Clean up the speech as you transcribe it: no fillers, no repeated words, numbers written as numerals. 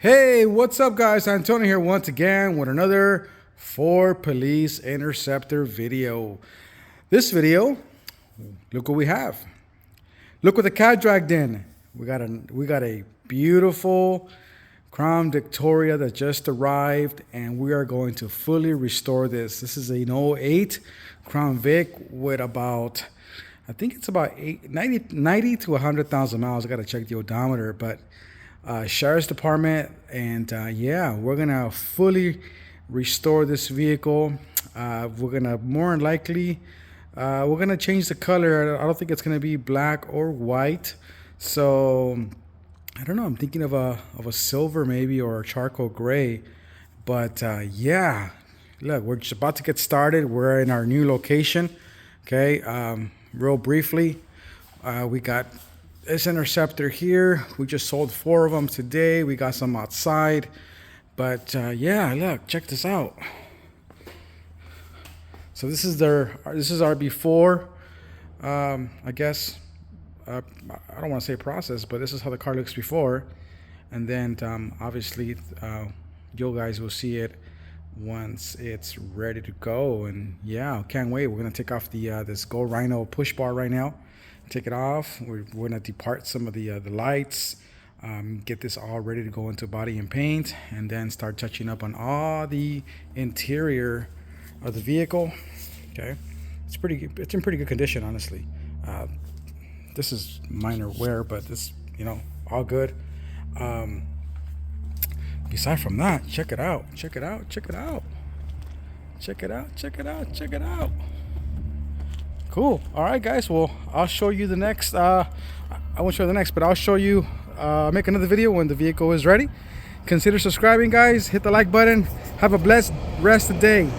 Hey, what's up, guys? Antonio here once again with another Ford Police Interceptor video. This video, look what we have. Look what the cat dragged in. We got a beautiful Crown Victoria that just arrived, and we are going to fully restore this. This is an '08 Crown Vic with about, I think it's about 90 to 100,000 miles. I got to check the odometer, but Sheriff's Department, and yeah, we're gonna fully restore this vehicle. We're gonna more than likely we're gonna change the color. I don't think it's gonna be black or white, so I don't know. I'm thinking of a silver maybe, or a charcoal gray. But yeah, look, we're just about to get started. We're in our new location. Okay, real briefly, we got this Interceptor here. We just sold 4 of them today. We got some outside, but yeah, look, check this out. So this is our before, I guess, I don't want to say process, but this is how the car looks before, and then obviously you guys will see it once it's ready to go. And yeah, can't wait. We're gonna take off the this Gold Rhino push bar right now. Take it off. We're going to depart some of the lights, get this all ready to go into body and paint, and then start touching up on all the interior of the vehicle. Okay, it's in pretty good condition, honestly. This is minor wear, but this, all good. Aside from that, check it out. Cool. All right, guys. Well, I'll show you the next. I won't show the next, but I'll show you. Make another video when the vehicle is ready. Consider subscribing, guys. Hit the like button. Have a blessed rest of the day.